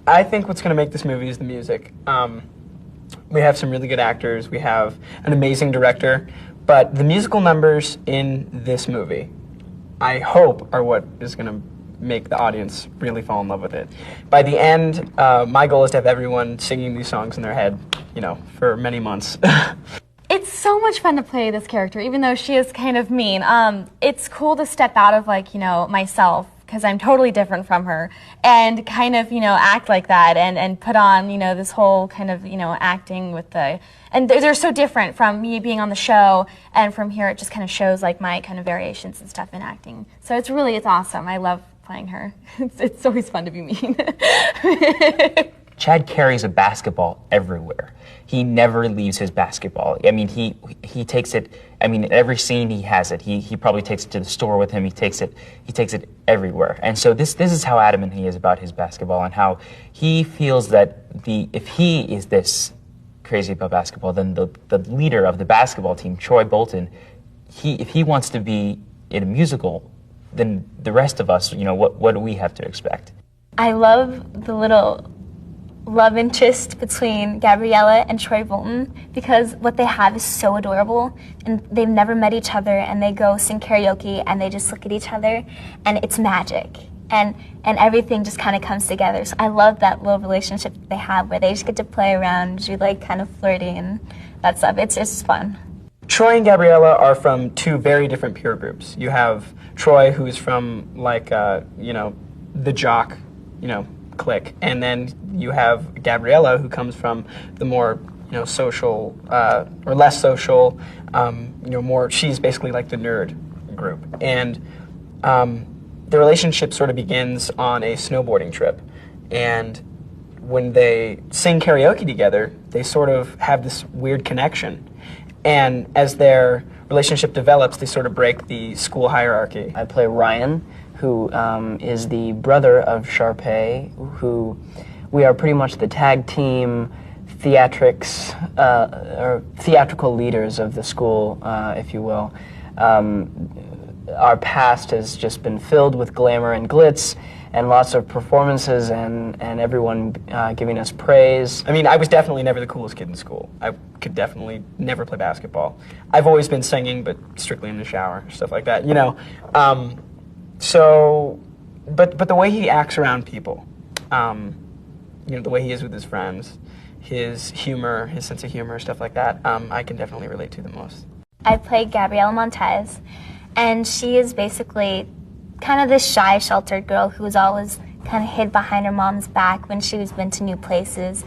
I think what's going to make this movie is the music. We have some really good actors. We have an amazing director. But the musical numbers in this movie, I hope, are what is going to make the audience really fall in love with it. By the end, my goal is to have everyone singing these songs in their head, you know, for many months. It's so much fun to play this character, even though she is kind of mean. It's cool to step out of, like, you know, myself, because I'm totally different from her, and kind of, you know, act like that, and put on, you know, this whole kind of, you know, acting with the, and they're so different from me being on the show, and from here it just kind of shows, like, my kind of variations and stuff in acting. So it's awesome. I love playing her. It's always fun to be mean. Chad carries a basketball everywhere. He never leaves his basketball. I mean, he takes it. I mean, every scene he has it. He probably takes it to the store with him. He takes it everywhere. And so this is how adamant he is about his basketball, and how he feels that if he is this crazy about basketball, then the leader of the basketball team, Troy Bolton, if he wants to be in a musical, then the rest of us, you know, what do we have to expect? I love the little love interest between Gabriella and Troy Bolton, because what they have is so adorable, and they've never met each other, and they go sing karaoke and they just look at each other, and it's magic, and everything just kind of comes together. So I love that little relationship that they have, where they just get to play around, do like kind of flirting and that stuff. It's just fun. Troy and Gabriella are from two very different peer groups. You have Troy, who's from, like, you know, the jock, you know, clique, and then you have Gabriella, who comes from the more, you know, social or less social, you know, more. She's basically like the nerd group, and the relationship sort of begins on a snowboarding trip, and when they sing karaoke together, they sort of have this weird connection, and as their relationship develops, they sort of break the school hierarchy. I play Ryan, who is the brother of Sharpay, who we are pretty much the tag team theatrics, or theatrical leaders of the school, if you will. Our past has just been filled with glamour and glitz, and lots of performances, and everyone giving us praise. I mean, I was definitely never the coolest kid in school. I could definitely never play basketball. I've always been singing, but strictly in the shower, stuff like that, you know. So, but the way he acts around people, you know, the way he is with his friends, his humor, his sense of humor, stuff like that, I can definitely relate to the most. I play Gabriella Montez, and she is basically kind of this shy, sheltered girl who was always kind of hid behind her mom's back when she was been to new places.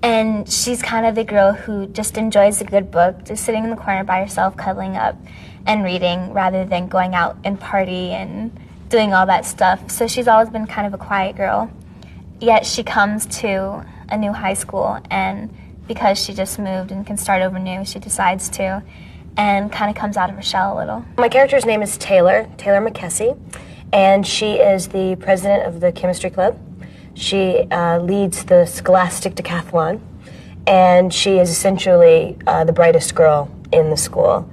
And she's kind of the girl who just enjoys a good book, just sitting in the corner by herself, cuddling up and reading, rather than going out and party and doing all that stuff. So she's always been kind of a quiet girl. Yet she comes to a new high school, and because she just moved and can start over new, she decides to, and kind of comes out of her shell a little. My character's name is Taylor McKessie, and she is the president of the chemistry club. She leads the scholastic decathlon, and she is essentially the brightest girl in the school.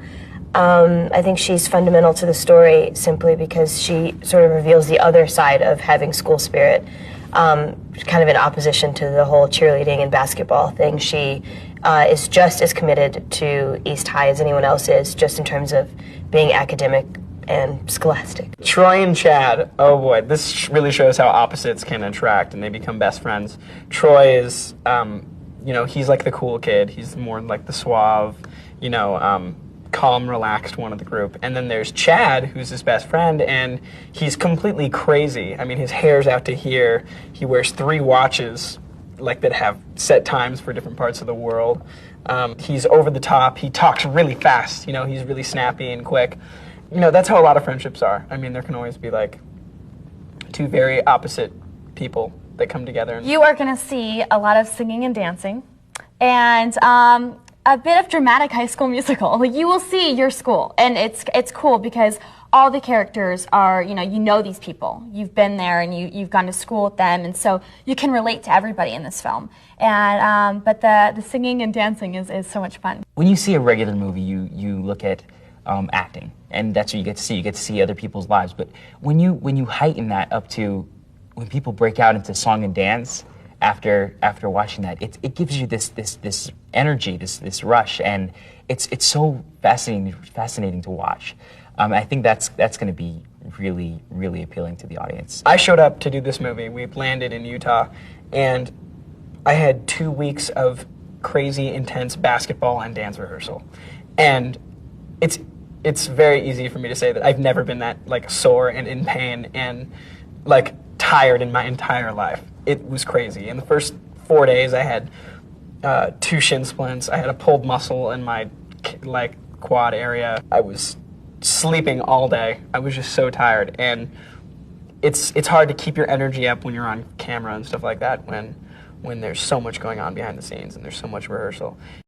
I think she's fundamental to the story simply because she sort of reveals the other side of having school spirit, kind of in opposition to the whole cheerleading and basketball thing. She is just as committed to East High as anyone else is, just in terms of being academic and scholastic. Troy and Chad, oh boy, this really shows how opposites can attract and they become best friends. Troy is, you know, he's like the cool kid. He's more like the suave, you know, calm, relaxed one of the group. And then there's Chad, who's his best friend, and he's completely crazy. I mean, his hair's out to here. He wears 3 watches, like, that have set times for different parts of the world. He's over the top. He talks really fast. You know, he's really snappy and quick. You know, that's how a lot of friendships are. I mean, there can always be, like, 2 very opposite people that come together. You are going to see a lot of singing and dancing, and a bit of dramatic High School Musical. Like, you will see your school, and it's cool because all the characters are, you know these people. You've been there, and you've gone to school with them, and so you can relate to everybody in this film. And but the singing and dancing is so much fun. When you see a regular movie, you look at acting, and that's what you get to see. You get to see other people's lives. But when you heighten that up to when people break out into song and dance, after watching that. It gives you this energy, this rush, and it's so fascinating to watch. I think that's going to be really, really appealing to the audience. I showed up to do this movie. We landed in Utah, and I had 2 weeks of crazy, intense basketball and dance rehearsal. And it's very easy for me to say that I've never been that like sore and in pain and like tired in my entire life. It was crazy. In the first 4 days, I had 2 shin splints. I had a pulled muscle in my like quad area. I was sleeping all day. I was just so tired, and it's hard to keep your energy up when you're on camera and stuff like that when there's so much going on behind the scenes and there's so much rehearsal.